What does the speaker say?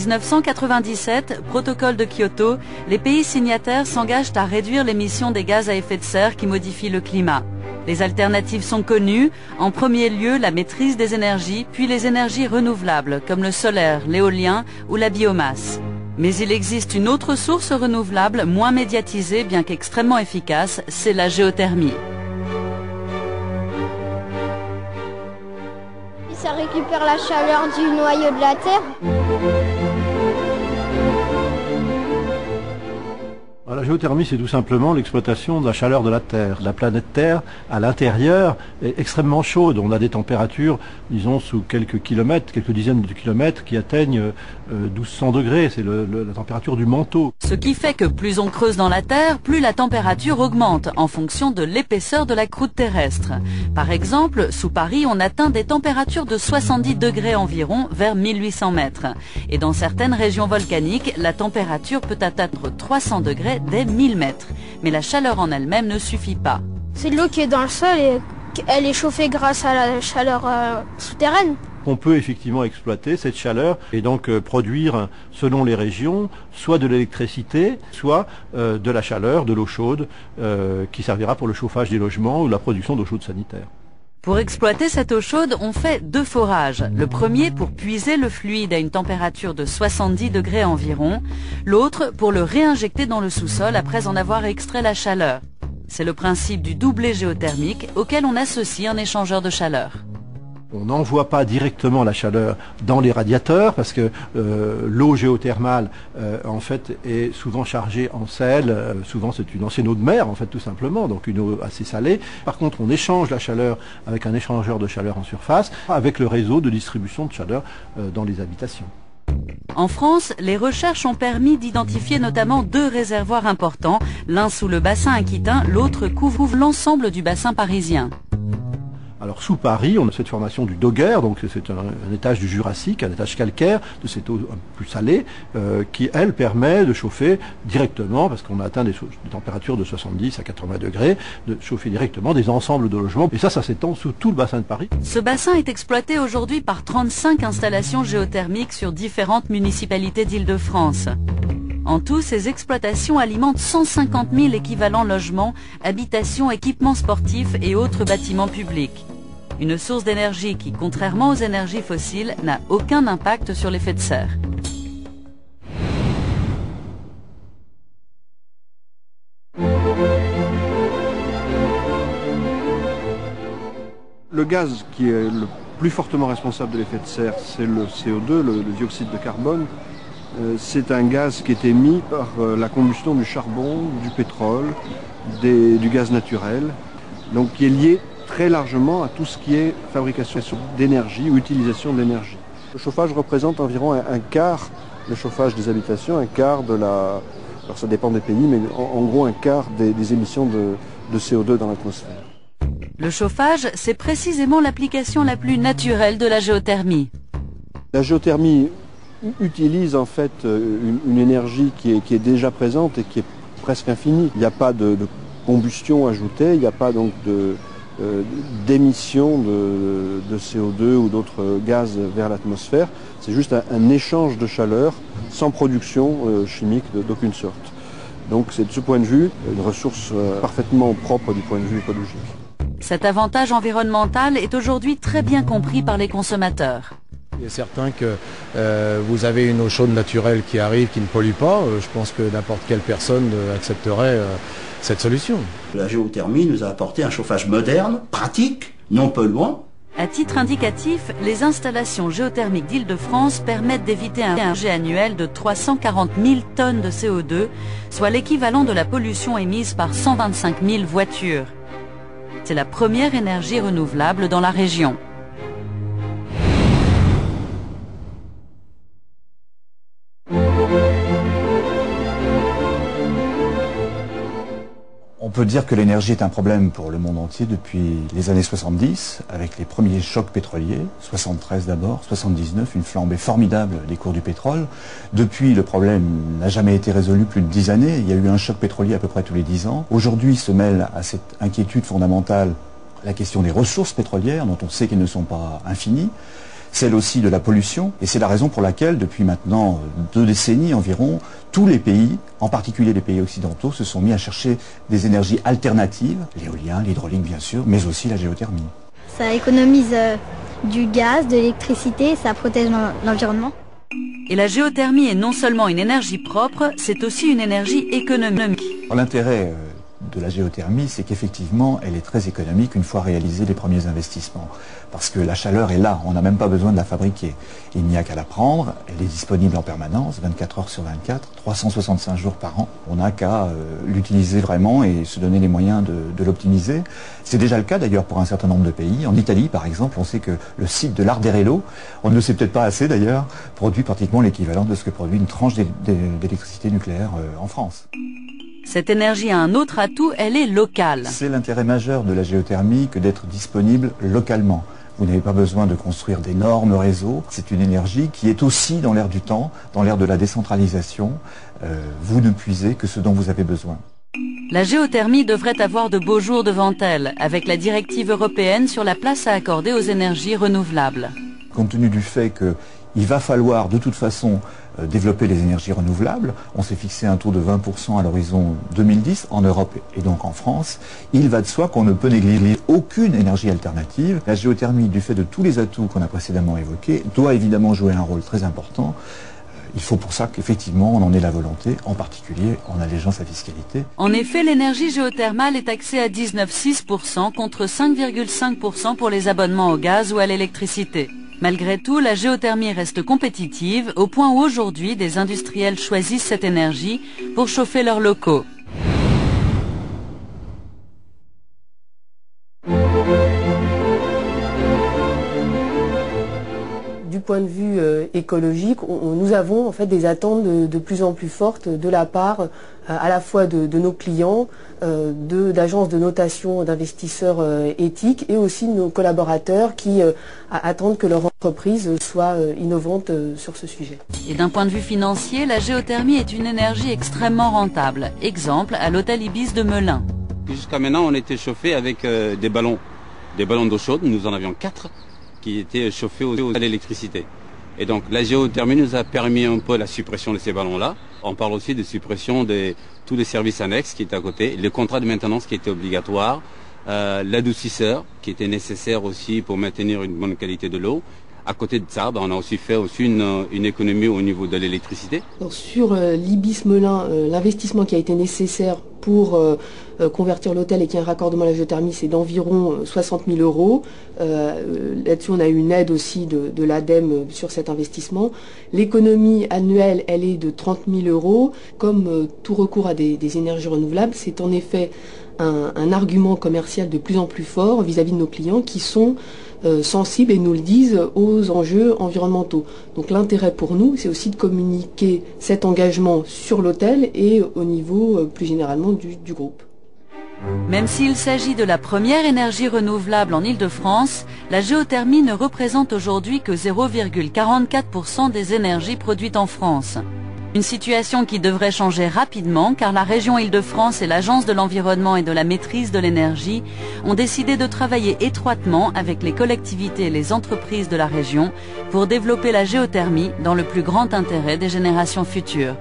1997, protocole de Kyoto, les pays signataires s'engagent à réduire l'émission des gaz à effet de serre qui modifient le climat. Les alternatives sont connues, en premier lieu la maîtrise des énergies, puis les énergies renouvelables comme le solaire, l'éolien ou la biomasse. Mais il existe une autre source renouvelable moins médiatisée bien qu'extrêmement efficace, c'est la géothermie. Ça récupère la chaleur du noyau de la Terre. La géothermie, c'est tout simplement l'exploitation de la chaleur de la Terre. La planète Terre, à l'intérieur, est extrêmement chaude. On a des températures, disons, sous quelques kilomètres, quelques dizaines de kilomètres, qui atteignent 1200 degrés. C'est la température du manteau. Ce qui fait que plus on creuse dans la Terre, plus la température augmente en fonction de l'épaisseur de la croûte terrestre. Par exemple, sous Paris, on atteint des températures de 70 degrés environ vers 1800 mètres. Et dans certaines régions volcaniques, la température peut atteindre 300 degrés dès 1000 mètres. Mais la chaleur en elle-même ne suffit pas. C'est de l'eau qui est dans le sol et elle est chauffée grâce à la chaleur souterraine. On peut effectivement exploiter cette chaleur et donc produire, selon les régions, soit de l'électricité, soit de la chaleur, de l'eau chaude, qui servira pour le chauffage des logements ou la production d'eau chaude sanitaire. Pour exploiter cette eau chaude, on fait deux forages. Le premier pour puiser le fluide à une température de 70 degrés environ, l'autre pour le réinjecter dans le sous-sol après en avoir extrait la chaleur. C'est le principe du doublé géothermique auquel on associe un échangeur de chaleur. On n'envoie pas directement la chaleur dans les radiateurs parce que l'eau géothermale en fait est souvent chargée en sel. Souvent c'est une ancienne eau de mer en fait tout simplement, donc une eau assez salée. Par contre on échange la chaleur avec un échangeur de chaleur en surface avec le réseau de distribution de chaleur dans les habitations. En France, les recherches ont permis d'identifier notamment deux réservoirs importants, l'un sous le bassin aquitain, l'autre couvre l'ensemble du bassin parisien. Alors sous Paris, on a cette formation du Dogger, donc c'est un étage du Jurassique, un étage calcaire de cette eau plus salée, qui elle permet de chauffer directement, parce qu'on a atteint des températures de 70 à 80 degrés, de chauffer directement des ensembles de logements. Et ça s'étend sous tout le bassin de Paris. Ce bassin est exploité aujourd'hui par 35 installations géothermiques sur différentes municipalités d'Île-de-France. En tout, ces exploitations alimentent 150 000 équivalents logements, habitations, équipements sportifs et autres bâtiments publics. Une source d'énergie qui, contrairement aux énergies fossiles, n'a aucun impact sur l'effet de serre. Le gaz qui est le plus fortement responsable de l'effet de serre, c'est le CO2, le dioxyde de carbone. C'est un gaz qui est émis par la combustion du charbon, du pétrole, du gaz naturel, donc qui est lié très largement à tout ce qui est fabrication d'énergie ou utilisation d'énergie. Le chauffage représente environ un quart, le chauffage des habitations, un quart de la... Alors ça dépend des pays, mais en gros un quart des émissions de CO2 dans l'atmosphère. Le chauffage, c'est précisément l'application la plus naturelle de la géothermie. La géothermie utilise en fait une énergie qui est déjà présente et qui est presque infinie. Il n'y a pas de combustion ajoutée, il n'y a pas donc d'émission de CO2 ou d'autres gaz vers l'atmosphère. C'est juste un échange de chaleur sans production chimique d'aucune sorte. Donc c'est de ce point de vue une ressource parfaitement propre du point de vue écologique. Cet avantage environnemental est aujourd'hui très bien compris par les consommateurs. Il est certain que vous avez une eau chaude naturelle qui arrive, qui ne pollue pas. Je pense que n'importe quelle personne accepterait cette solution. La géothermie nous a apporté un chauffage moderne, pratique, non polluant. À titre indicatif, les installations géothermiques d'Île-de-France permettent d'éviter un jet annuel de 340 000 tonnes de CO2, soit l'équivalent de la pollution émise par 125 000 voitures. C'est la première énergie renouvelable dans la région. On peut dire que l'énergie est un problème pour le monde entier depuis les années 70, avec les premiers chocs pétroliers, 73 d'abord, 79, une flambée formidable des cours du pétrole. Depuis, le problème n'a jamais été résolu plus de 10 années. Il y a eu un choc pétrolier à peu près tous les 10 ans. Aujourd'hui se mêle à cette inquiétude fondamentale la question des ressources pétrolières, dont on sait qu'elles ne sont pas infinies. celle aussi de la pollution. Et c'est la raison pour laquelle, depuis maintenant 2 décennies environ, tous les pays, en particulier les pays occidentaux, se sont mis à chercher des énergies alternatives, l'éolien, l'hydraulique bien sûr, mais aussi la géothermie. Ça économise du gaz, de l'électricité, ça protège l'environnement. Et la géothermie est non seulement une énergie propre, c'est aussi une énergie économique. L'intérêt de la géothermie, c'est qu'effectivement, elle est très économique une fois réalisés les premiers investissements. Parce que la chaleur est là, on n'a même pas besoin de la fabriquer. Il n'y a qu'à la prendre, elle est disponible en permanence, 24 heures sur 24, 365 jours par an. On n'a qu'à l'utiliser vraiment et se donner les moyens de l'optimiser. C'est déjà le cas d'ailleurs pour un certain nombre de pays. En Italie, par exemple, on sait que le site de l'Arderello, on ne le sait peut-être pas assez d'ailleurs, produit pratiquement l'équivalent de ce que produit une tranche d'électricité nucléaire en France. Cette énergie a un autre atout, elle est locale. C'est l'intérêt majeur de la géothermie que d'être disponible localement. Vous n'avez pas besoin de construire d'énormes réseaux. C'est une énergie qui est aussi dans l'air du temps, dans l'air de la décentralisation. Vous ne puisez que ce dont vous avez besoin. La géothermie devrait avoir de beaux jours devant elle, avec la directive européenne sur la place à accorder aux énergies renouvelables. Compte tenu du fait qu'il va falloir de toute façon développer les énergies renouvelables. On s'est fixé un taux de 20% à l'horizon 2010 en Europe et donc en France. Il va de soi qu'on ne peut négliger aucune énergie alternative. La géothermie, du fait de tous les atouts qu'on a précédemment évoqués, doit évidemment jouer un rôle très important. Il faut pour ça qu'effectivement on en ait la volonté, en particulier en allégeant sa fiscalité. En effet, l'énergie géothermale est taxée à 19,6% contre 5,5% pour les abonnements au gaz ou à l'électricité. Malgré tout, la géothermie reste compétitive au point où aujourd'hui des industriels choisissent cette énergie pour chauffer leurs locaux. Du point de vue écologique, nous avons en fait des attentes de plus en plus fortes de la part à la fois de nos clients, d'agences de notation d'investisseurs éthiques et aussi de nos collaborateurs qui attendent que leur entreprise soit innovante sur ce sujet. Et d'un point de vue financier, la géothermie est une énergie extrêmement rentable. Exemple, à l'hôtel Ibis de Melun. Jusqu'à maintenant, on était chauffé avec des ballons d'eau chaude. Nous en avions 4 qui étaient chauffés à l'électricité. Et donc la géothermie nous a permis un peu la suppression de ces ballons-là. On parle aussi de suppression de tous les services annexes qui étaient à côté, les contrats de maintenance qui étaient obligatoires, l'adoucisseur qui était nécessaire aussi pour maintenir une bonne qualité de l'eau. À côté de ça, on a aussi fait une économie au niveau de l'électricité. Sur l'Ibis Melun, l'investissement qui a été nécessaire pour convertir l'hôtel et qu'il y ait un raccordement à la géothermie, c'est d'environ 60 000 €. Là-dessus, on a eu une aide aussi de l'ADEME sur cet investissement. L'économie annuelle, elle est de 30 000 €. Comme tout recours à des énergies renouvelables, c'est en effet un argument commercial de plus en plus fort vis-à-vis de nos clients qui sont sensibles et nous le disent aux enjeux environnementaux. Donc l'intérêt pour nous, c'est aussi de communiquer cet engagement sur l'hôtel et au niveau plus généralement du groupe. Même s'il s'agit de la première énergie renouvelable en Île-de-France, la géothermie ne représente aujourd'hui que 0,44% des énergies produites en France. Une situation qui devrait changer rapidement car la région Île-de-France et l'Agence de l'environnement et de la maîtrise de l'énergie ont décidé de travailler étroitement avec les collectivités et les entreprises de la région pour développer la géothermie dans le plus grand intérêt des générations futures.